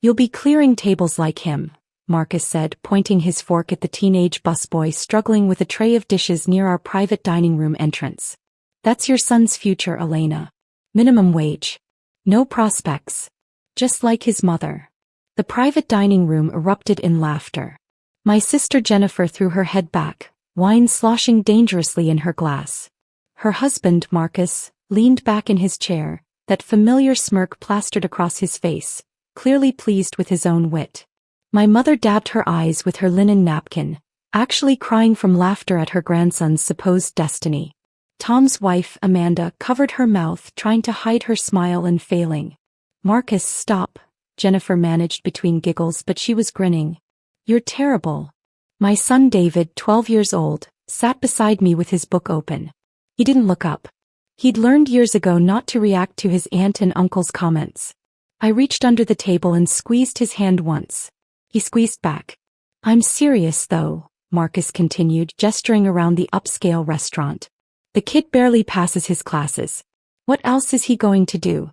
You'll be clearing tables like him, Marcus said, pointing his fork at the teenage busboy struggling with a tray of dishes near our private dining room entrance. That's your son's future, Elena. Minimum wage. No prospects. Just like his mother. The private dining room erupted in laughter. My sister Jennifer threw her head back, wine sloshing dangerously in her glass. Her husband, Marcus, leaned back in his chair, that familiar smirk plastered across his face, clearly pleased with his own wit. My mother dabbed her eyes with her linen napkin, actually crying from laughter at her grandson's supposed destiny. Tom's wife, Amanda, covered her mouth, trying to hide her smile and failing. Marcus, stop, Jennifer managed between giggles, but she was grinning. You're terrible. My son David, 12 years old, sat beside me with his book open. He didn't look up. He'd learned years ago not to react to his aunt and uncle's comments. I reached under the table and squeezed his hand once. He squeezed back. I'm serious though, Marcus continued, gesturing around the upscale restaurant. The kid barely passes his classes. What else is he going to do?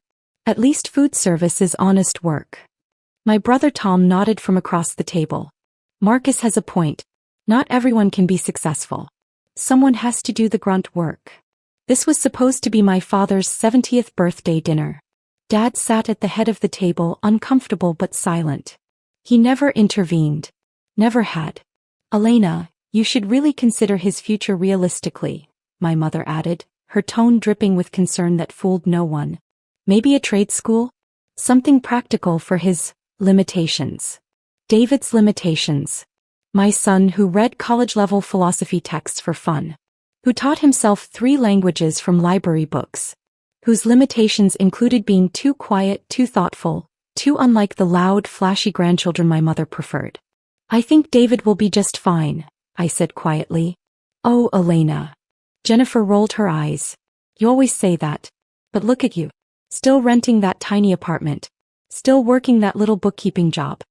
At least food service is honest work. My brother Tom nodded from across the table. Marcus has a point. Not everyone can be successful. Someone has to do the grunt work. This was supposed to be my father's 70th birthday dinner. Dad sat at the head of the table, uncomfortable but silent. He never intervened. Never had. Elena, you should really consider his future realistically, my mother added, her tone dripping with concern that fooled no one. Maybe a trade school? Something practical for his limitations. David's limitations. My son, who read college-level philosophy texts for fun. Who taught himself 3 languages from library books. Whose limitations included being too quiet, too thoughtful, too unlike the loud, flashy grandchildren my mother preferred. I think David will be just fine, I said quietly. Oh, Elena. Jennifer rolled her eyes. You always say that. But look at you. Still renting that tiny apartment. Still working that little bookkeeping job.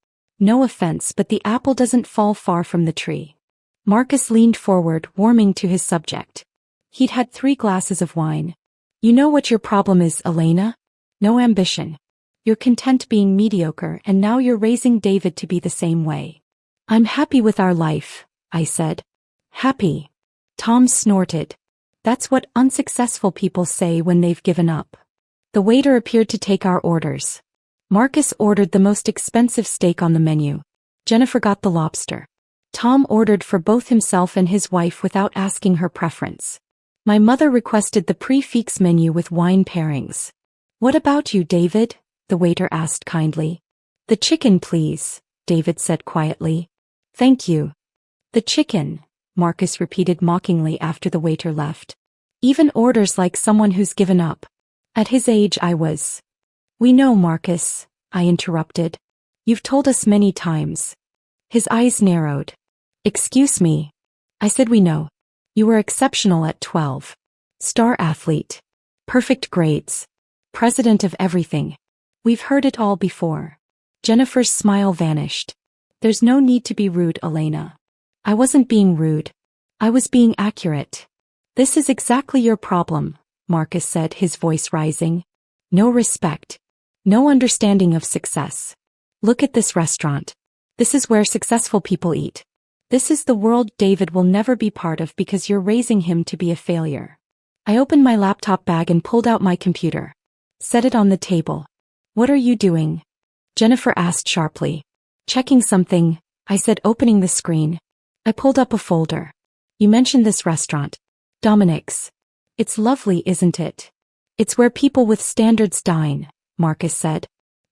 No offense, but the apple doesn't fall far from the tree. Marcus leaned forward, warming to his subject. He'd had 3 glasses of wine. You know what your problem is, Elena? No ambition. You're content being mediocre, and now you're raising David to be the same way. I'm happy with our life, I said. Happy. Tom snorted. That's what unsuccessful people say when they've given up. The waiter appeared to take our orders. Marcus ordered the most expensive steak on the menu. Jennifer got the lobster. Tom ordered for both himself and his wife without asking her preference. My mother requested the prix-fixe menu with wine pairings. What about you, David? The waiter asked kindly. The chicken, please, David said quietly. Thank you. The chicken, Marcus repeated mockingly after the waiter left. Even orders like someone who's given up. At his age I was. We know, Marcus, I interrupted. You've told us many times. His eyes narrowed. Excuse me. I said we know. You were exceptional at 12. Star athlete. Perfect grades. President of everything. We've heard it all before. Jennifer's smile vanished. There's no need to be rude, Elena. I wasn't being rude. I was being accurate. This is exactly your problem, Marcus said, his voice rising. No respect. No understanding of success. Look at this restaurant. This is where successful people eat. This is the world David will never be part of because you're raising him to be a failure. I opened my laptop bag and pulled out my computer. Set it on the table. What are you doing? Jennifer asked sharply. Checking something, I said, opening the screen. I pulled up a folder. You mentioned this restaurant. Dominic's. It's lovely, isn't it? It's where people with standards dine, Marcus said.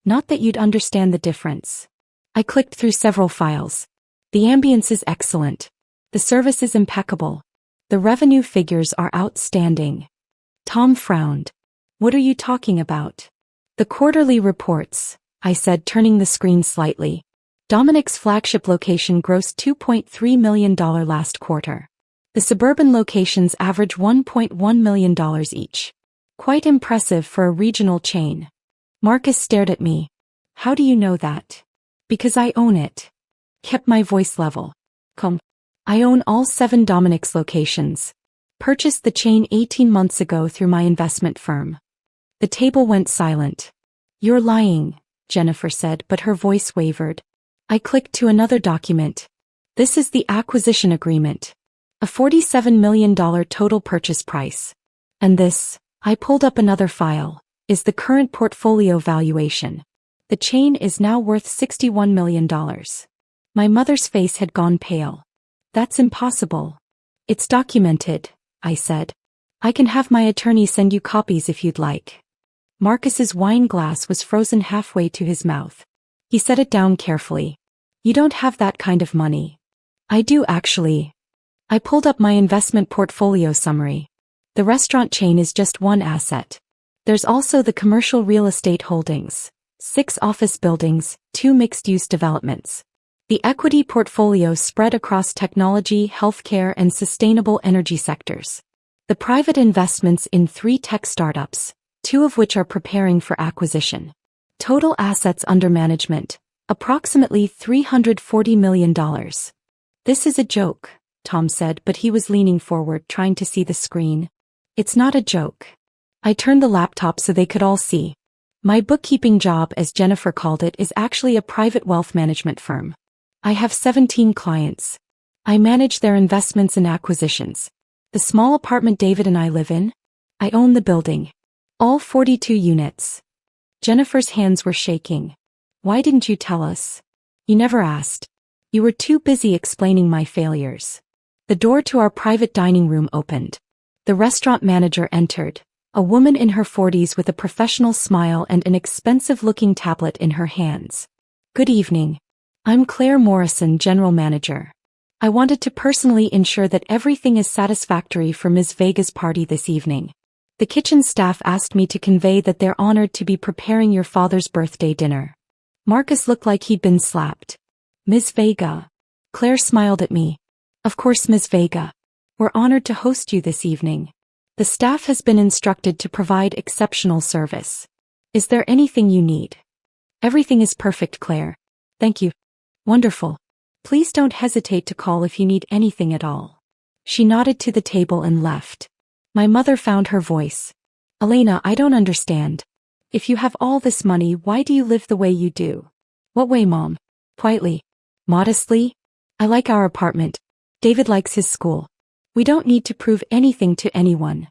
Not that you'd understand the difference. I clicked through several files. The ambience is excellent. The service is impeccable. The revenue figures are outstanding. Tom frowned. What are you talking about? The quarterly reports, I said, turning the screen slightly. Dominic's flagship location grossed $2.3 million last quarter. The suburban locations average $1.1 million each. Quite impressive for a regional chain. Marcus stared at me. How do you know that? Because I own it. Kept my voice level. Come. I own all 7 Dominic's locations. Purchased the chain 18 months ago through my investment firm. The table went silent. You're lying, Jennifer said, but her voice wavered. I clicked to another document. This is the acquisition agreement. A $47 million total purchase price. And this, I pulled up another file, is the current portfolio valuation. The chain is now worth $61 million. My mother's face had gone pale. That's impossible. It's documented, I said. I can have my attorney send you copies if you'd like. Marcus's wine glass was frozen halfway to his mouth. He set it down carefully. You don't have that kind of money. I do actually. I pulled up my investment portfolio summary. The restaurant chain is just one asset. There's also the commercial real estate holdings, 6 office buildings, 2 mixed-use developments. The equity portfolio spread across technology, healthcare, and sustainable energy sectors. The private investments in 3 tech startups, 2 of which are preparing for acquisition. Total assets under management, approximately $340 million. This is a joke, Tom said, but he was leaning forward, trying to see the screen. It's not a joke. I turned the laptop so they could all see. My bookkeeping job, as Jennifer called it, is actually a private wealth management firm. I have 17 clients. I manage their investments and acquisitions. The small apartment David and I live in? I own the building. All 42 units. Jennifer's hands were shaking. Why didn't you tell us? You never asked. You were too busy explaining my failures. The door to our private dining room opened. The restaurant manager entered, a woman in her 40s with a professional smile and an expensive-looking tablet in her hands. Good evening. I'm Claire Morrison, General Manager. I wanted to personally ensure that everything is satisfactory for Ms. Vega's party this evening. The kitchen staff asked me to convey that they're honored to be preparing your father's birthday dinner. Marcus looked like he'd been slapped. Ms. Vega. Claire smiled at me. Of course, Ms. Vega. We're honored to host you this evening. The staff has been instructed to provide exceptional service. Is there anything you need? Everything is perfect, Claire. Thank you. Wonderful. Please don't hesitate to call if you need anything at all. She nodded to the table and left. My mother found her voice. Elena, I don't understand. If you have all this money, why do you live the way you do? What way, Mom? Quietly. Modestly. I like our apartment. David likes his school. We don't need to prove anything to anyone.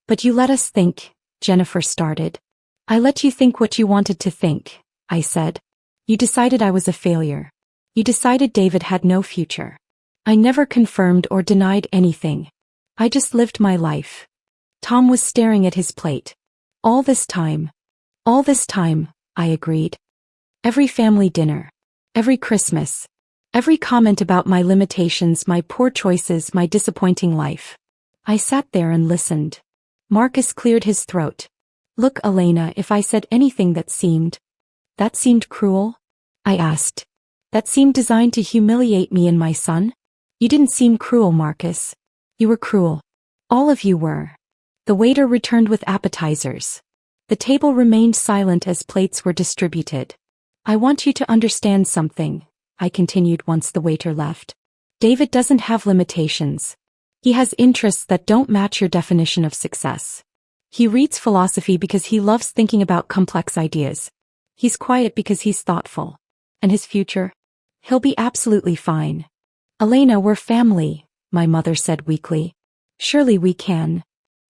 But you let us think, Jennifer started. I let you think what you wanted to think, I said. You decided I was a failure. You decided David had no future. I never confirmed or denied anything. I just lived my life. Tom was staring at his plate. All this time, I agreed. Every family dinner. Every Christmas. Every comment about my limitations, my poor choices, my disappointing life. I sat there and listened. Marcus cleared his throat. Look, Elena, if I said anything that seemed cruel? I asked. That seemed designed to humiliate me and my son? You didn't seem cruel, Marcus. You were cruel. All of you were. The waiter returned with appetizers. The table remained silent as plates were distributed. I want you to understand something, I continued once the waiter left. David doesn't have limitations. He has interests that don't match your definition of success. He reads philosophy because he loves thinking about complex ideas. He's quiet because he's thoughtful. And his future? He'll be absolutely fine. Elena, we're family, my mother said weakly. Surely we can.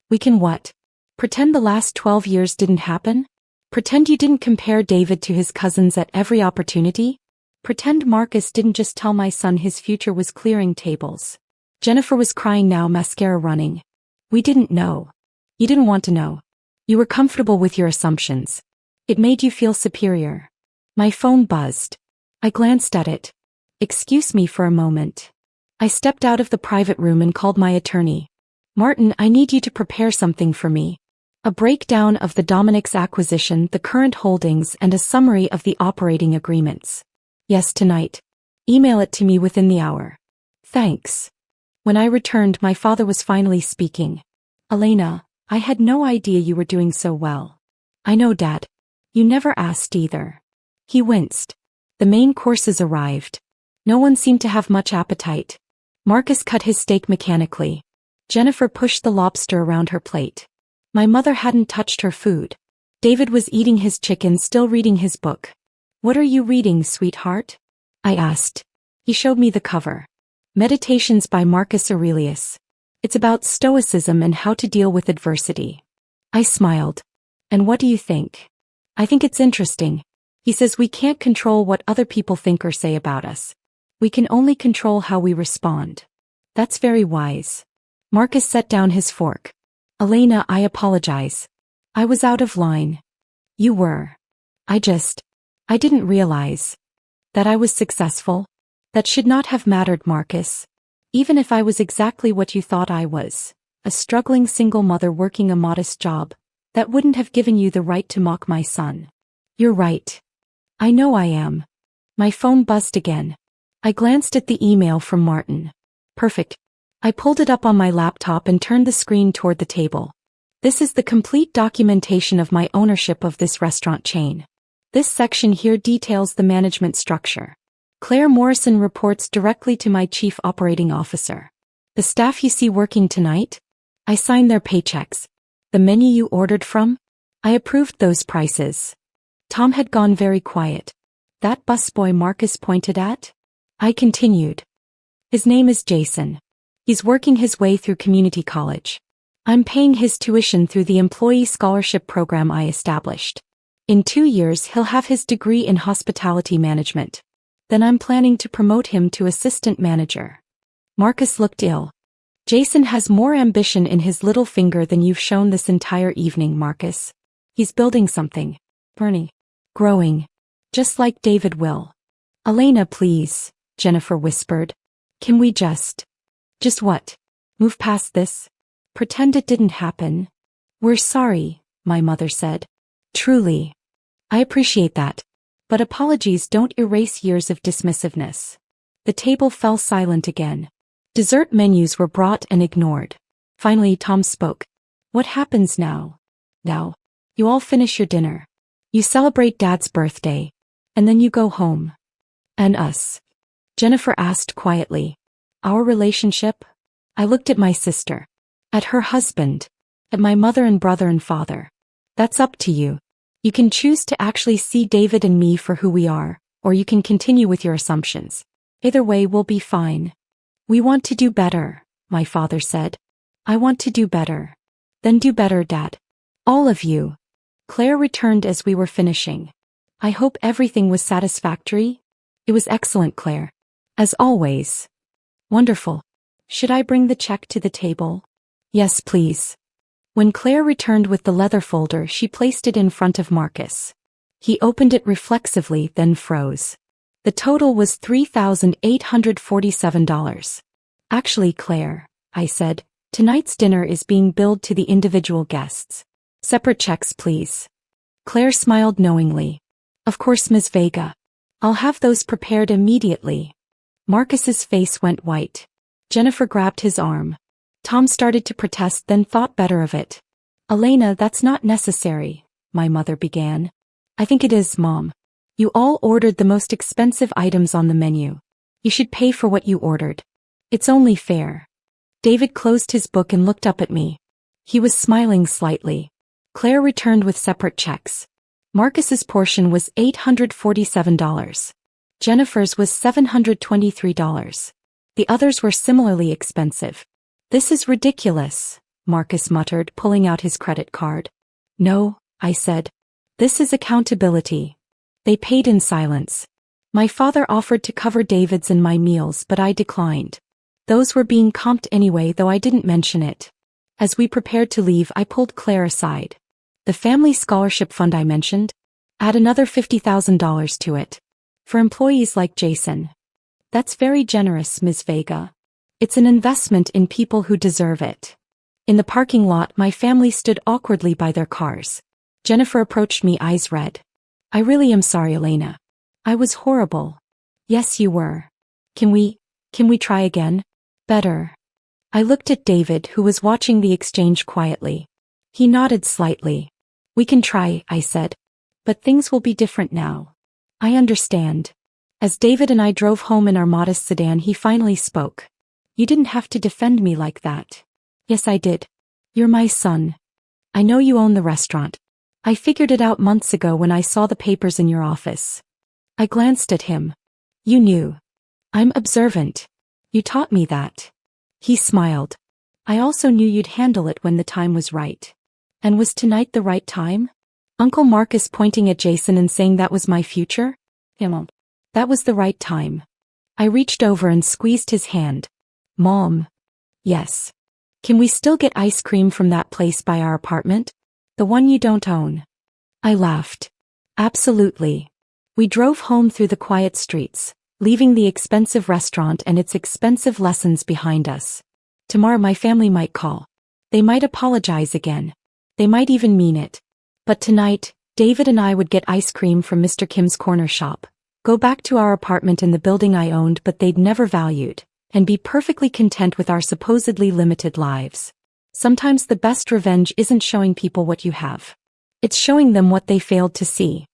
We can what? Pretend the last 12 years didn't happen? Pretend you didn't compare David to his cousins at every opportunity? Pretend Marcus didn't just tell my son his future was clearing tables. Jennifer was crying now, mascara running. We didn't know. You didn't want to know. You were comfortable with your assumptions. It made you feel superior. My phone buzzed. I glanced at it. Excuse me for a moment. I stepped out of the private room and called my attorney. Martin, I need you to prepare something for me. A breakdown of the Dominic's acquisition, the current holdings, and a summary of the operating agreements. Yes, tonight. Email it to me within the hour. Thanks. When I returned, my father was finally speaking. Elena, I had no idea you were doing so well. I know, Dad. You never asked either. He winced. The main courses arrived. No one seemed to have much appetite. Marcus cut his steak mechanically. Jennifer pushed the lobster around her plate. My mother hadn't touched her food. David was eating his chicken, still reading his book. What are you reading, sweetheart? I asked. He showed me the cover. Meditations by Marcus Aurelius. It's about stoicism and how to deal with adversity. I smiled. And what do you think? I think it's interesting. He says we can't control what other people think or say about us. We can only control how we respond. That's very wise. Marcus set down his fork. Elena, I apologize. I was out of line. You were. I didn't realize that I was successful. That should not have mattered, Marcus. Even if I was exactly what you thought I was, a struggling single mother working a modest job, that wouldn't have given you the right to mock my son. You're right. I know I am. My phone buzzed again. I glanced at the email from Martin. Perfect. I pulled it up on my laptop and turned the screen toward the table. This is the complete documentation of my ownership of this restaurant chain. This section here details the management structure. Claire Morrison reports directly to my chief operating officer. The staff you see working tonight? I signed their paychecks. The menu you ordered from? I approved those prices. Tom had gone very quiet. That busboy Marcus pointed at? I continued. His name is Jason. He's working his way through community college. I'm paying his tuition through the employee scholarship program I established. In 2 years he'll have his degree in hospitality management. Then I'm planning to promote him to assistant manager. Marcus looked ill. Jason has more ambition in his little finger than you've shown this entire evening, Marcus. He's building something. Bernie. Growing. Just like David will. Elena, please, Jennifer whispered. Can we just what? Move past this? Pretend it didn't happen? We're sorry, my mother said. Truly. I appreciate that. But apologies don't erase years of dismissiveness. The table fell silent again. Dessert menus were brought and ignored. Finally Tom spoke. What happens now? Now. You all finish your dinner. You celebrate Dad's birthday. And then you go home. And us? Jennifer asked quietly. Our relationship? I looked at my sister. At her husband. At my mother and brother and father. That's up to you. You can choose to actually see David and me for who we are, or you can continue with your assumptions. Either way we'll be fine. We want to do better, my father said. I want to do better. Then do better, Dad. All of you. Claire returned as we were finishing. I hope everything was satisfactory? It was excellent, Claire. As always. Wonderful. Should I bring the check to the table? Yes, please. When Claire returned with the leather folder, she placed it in front of Marcus. He opened it reflexively, then froze. The total was $3,847. Actually, Claire, I said, tonight's dinner is being billed to the individual guests. Separate checks, please. Claire smiled knowingly. Of course, Ms. Vega. I'll have those prepared immediately. Marcus's face went white. Jennifer grabbed his arm. Tom started to protest, then thought better of it. Elena, that's not necessary, my mother began. I think it is, Mom. You all ordered the most expensive items on the menu. You should pay for what you ordered. It's only fair. David closed his book and looked up at me. He was smiling slightly. Claire returned with separate checks. Marcus's portion was $847. Jennifer's was $723. The others were similarly expensive. This is ridiculous, Marcus muttered, pulling out his credit card. No, I said. This is accountability. They paid in silence. My father offered to cover David's and my meals, but I declined. Those were being comped anyway, though I didn't mention it. As we prepared to leave, I pulled Claire aside. The family scholarship fund I mentioned? Add another $50,000 to it. For employees like Jason. That's very generous, Ms. Vega. It's an investment in people who deserve it. In the parking lot, my family stood awkwardly by their cars. Jennifer approached me, eyes red. I really am sorry, Elena. I was horrible. Yes, you were. Can we try again? Better. I looked at David, who was watching the exchange quietly. He nodded slightly. We can try, I said. But things will be different now. I understand. As David and I drove home in our modest sedan, he finally spoke. You didn't have to defend me like that. Yes, I did. You're my son. I know you own the restaurant. I figured it out months ago when I saw the papers in your office. I glanced at him. You knew. I'm observant. You taught me that. He smiled. I also knew you'd handle it when the time was right. And was tonight the right time? Uncle Marcus pointing at Jason and saying that was my future? That was the right time. I reached over and squeezed his hand. Mom. Yes. Can we still get ice cream from that place by our apartment? The one you don't own. I laughed. Absolutely. We drove home through the quiet streets, leaving the expensive restaurant and its expensive lessons behind us. Tomorrow my family might call. They might apologize again. They might even mean it. But tonight, David and I would get ice cream from Mr. Kim's corner shop, go back to our apartment in the building I owned but they'd never valued, and be perfectly content with our supposedly limited lives. Sometimes the best revenge isn't showing people what you have. It's showing them what they failed to see.